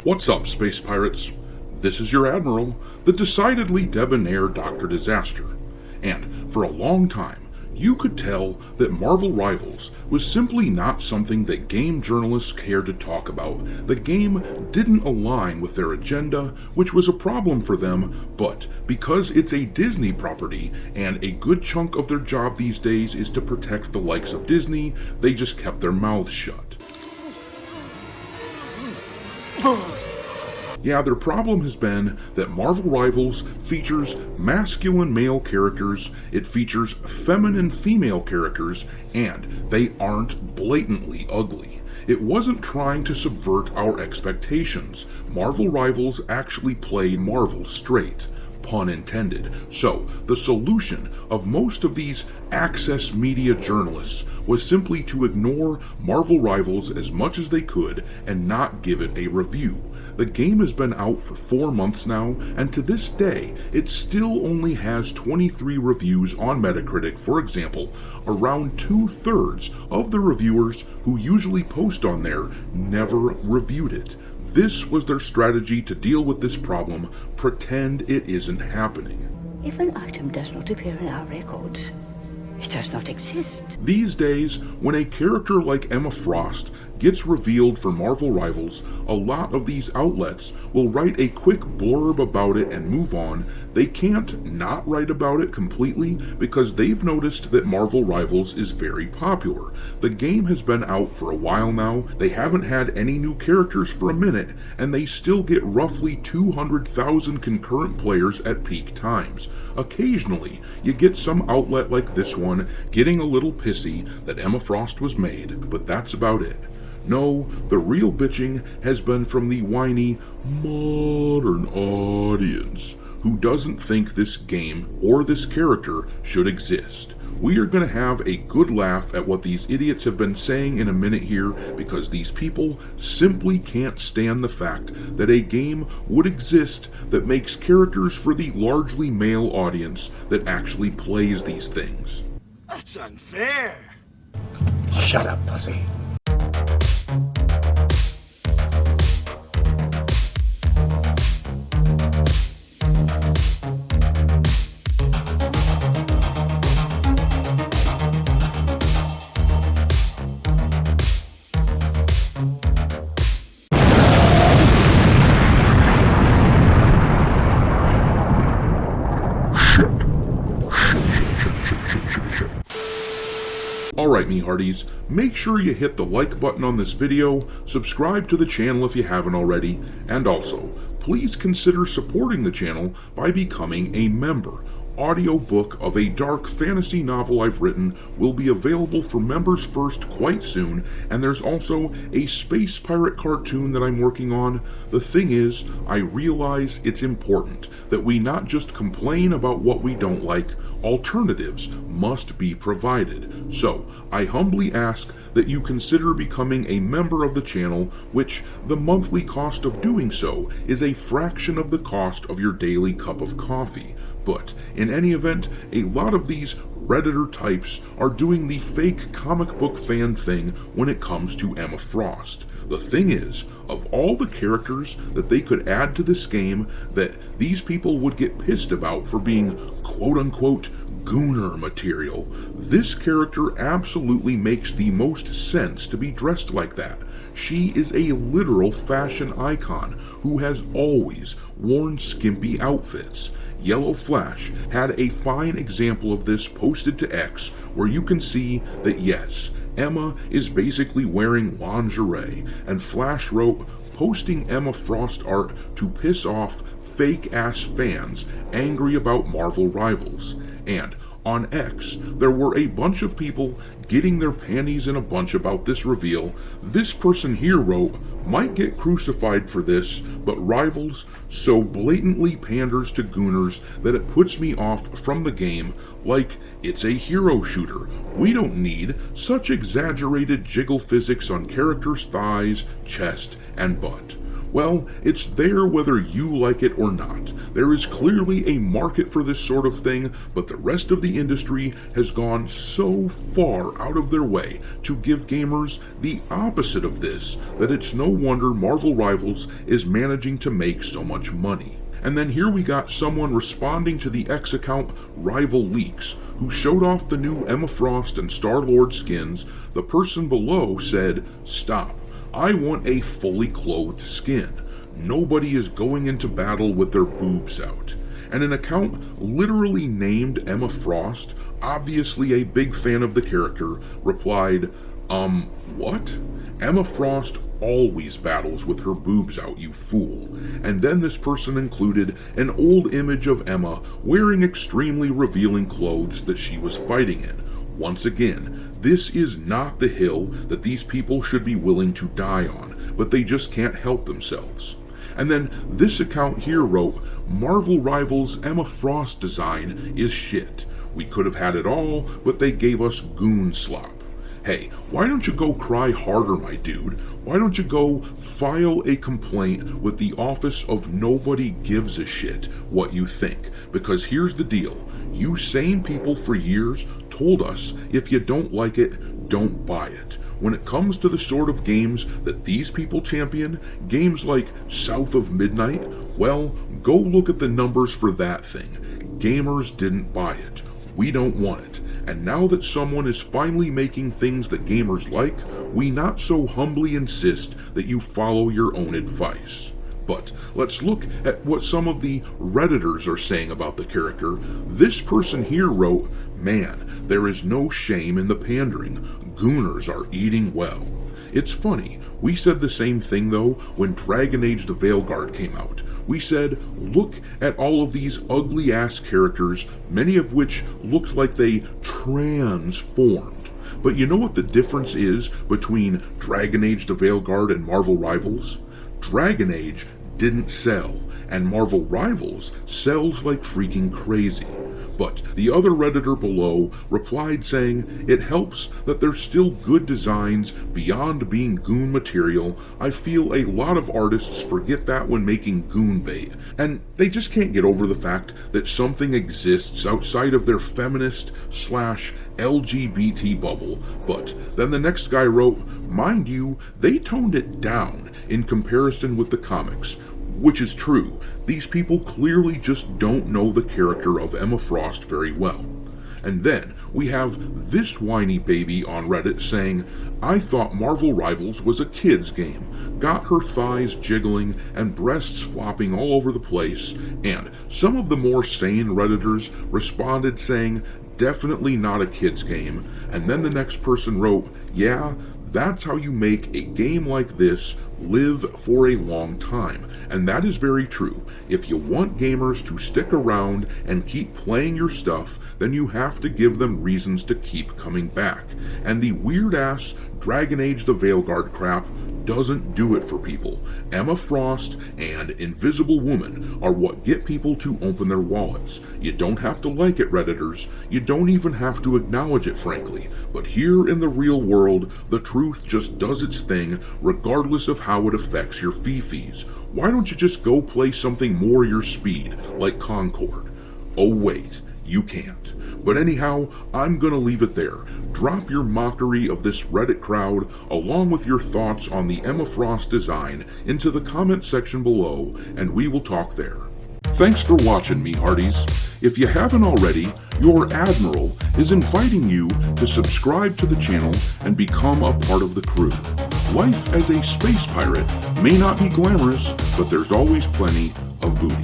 What's up, space pirates? This is your Admiral, the decidedly debonair Dr. Disaster. And for a long time, you could tell that Marvel Rivals was simply not something that game journalists cared to talk about. The game didn't align with their agenda, which was a problem for them, but because it's a Disney property and a good chunk of their job these days is to protect the likes of Disney, they just kept their mouths shut. Yeah, their problem has been that Marvel Rivals features masculine male characters, it features feminine female characters, and they aren't blatantly ugly. It wasn't trying to subvert our expectations. Marvel Rivals actually play Marvel straight. Pun intended. So, the solution of most of these access media journalists was simply to ignore Marvel Rivals as much as they could and not give it a review. The game has been out for 4 months now, and to this day, it still only has 23 reviews on Metacritic. For example, around 2/3 of the reviewers who usually post on there never reviewed it. This was their strategy to deal with this problem: pretend it isn't happening. If an item does not appear in our records, it does not exist. These days, when a character like Emma Frost gets revealed for Marvel Rivals, a lot of these outlets will write a quick blurb about it and move on. They can't not write about it completely because they've noticed that Marvel Rivals is very popular. The game has been out for a while now, they haven't had any new characters for a minute, and they still get roughly 200,000 concurrent players at peak times. Occasionally, you get some outlet like this one getting a little pissy that Emma Frost was made, but that's about it. No, the real bitching has been from the whiny MoDeRn audience, who doesn't think this game or this character should exist. We are going to have a good laugh at what these idiots have been saying in a minute here, because these people simply can't stand the fact that a game would exist that makes characters for the largely male audience that actually plays these things. That's unfair. Shut up, pussy. Alright, me hearties, make sure you hit the like button on this video, subscribe to the channel if you haven't already, and also, please consider supporting the channel by becoming a member. Audiobook of a dark fantasy novel I've written will be available for members first quite soon, and there's also a space pirate cartoon that I'm working on. The thing is, I realize it's important that we not just complain about what we don't like, alternatives must be provided. So, I humbly ask that you consider becoming a member of the channel, which the monthly cost of doing so is a fraction of the cost of your daily cup of coffee. But in any event, a lot of these Redditor types are doing the fake comic book fan thing when it comes to Emma Frost. The thing is, of all the characters that they could add to this game that these people would get pissed about for being quote-unquote Gooner material, this character absolutely makes the most sense to be dressed like that. She is a literal fashion icon who has always worn skimpy outfits. Yellow Flash had a fine example of this posted to X, where you can see that yes, Emma is basically wearing lingerie, and Flash wrote, posting Emma Frost art to piss off fake-ass fans angry about Marvel Rivals. And on X, there were a bunch of people getting their panties in a bunch about this reveal. This person here wrote, might get crucified for this, but Rivals so blatantly panders to Gooners that it puts me off from the game, like it's a hero shooter. We don't need such exaggerated jiggle physics on characters' thighs, chest, and butt. Well, it's there whether you like it or not. There is clearly a market for this sort of thing, but the rest of the industry has gone so far out of their way to give gamers the opposite of this that it's no wonder Marvel Rivals is managing to make so much money. And then here we got someone responding to the X account Rival Leaks, who showed off the new Emma Frost and Star-Lord skins. The person below said, "Stop. I want a fully clothed skin. Nobody is going into battle with their boobs out." And an account literally named Emma Frost, obviously a big fan of the character, replied, what? Emma Frost always battles with her boobs out, you fool." And then this person included an old image of Emma wearing extremely revealing clothes that she was fighting in. Once again, this is not the hill that these people should be willing to die on, but they just can't help themselves. And then this account here wrote, "Marvel Rivals Emma Frost design is shit. We could have had it all, but they gave us goon slop." Hey, why don't you go cry harder, my dude? Why don't you go file a complaint with the office of Nobody Gives a Shit what you think? Because here's the deal. You sane people for years told us if you don't like it, don't buy it. When it comes to the sort of games that these people champion, games like South of Midnight, well, go look at the numbers for that thing. Gamers didn't buy it. We don't want it. And now that someone is finally making things that gamers like, we not so humbly insist that you follow your own advice. But let's look at what some of the redditors are saying about the character. This person here wrote, "Man, there is no shame in the pandering. Gooners are eating well." It's funny, we said the same thing though when Dragon Age the Veilguard came out. We said, look at all of these ugly ass characters, many of which looked like they transformed. But you know what the difference is between Dragon Age the Veilguard and Marvel Rivals? Dragon Age didn't sell, and Marvel Rivals sells like freaking crazy. But the other Redditor below replied saying, "It helps that there's still good designs beyond being goon material. I feel a lot of artists forget that when making GOONERBAIT, and they just can't get over the fact that something exists outside of their feminist/LGBT bubble." But then the next guy wrote, "Mind you, they toned it down in comparison with the comics." Which is true. These people clearly just don't know the character of Emma Frost very well. And then we have this whiny baby on Reddit saying, "I thought Marvel Rivals was a kid's game. Got her thighs jiggling and breasts flopping all over the place." And some of the more sane Redditors responded saying, "Definitely not a kid's game." And then the next person wrote, "Yeah, that's how you make a game like this live for a long time." And that is very true. If you want gamers to stick around and keep playing your stuff, then you have to give them reasons to keep coming back. And the weird ass Dragon Age the Veilguard crap doesn't do it for people. Emma Frost and Invisible Woman are what get people to open their wallets. You don't have to like it, Redditors. You don't even have to acknowledge it, frankly. But here in the real world, the truth just does its thing, regardless of how it affects your fee-fees. Why don't you just go play something more your speed, like Concord? Oh wait, you can't. But anyhow, I'm gonna leave it there. Drop your mockery of this Reddit crowd, along with your thoughts on the Emma Frost design, into the comment section below, and we will talk there. Thanks for watching, me hearties. If you haven't already, your Admiral is inviting you to subscribe to the channel and become a part of the crew. Life as a space pirate may not be glamorous, but there's always plenty of booty.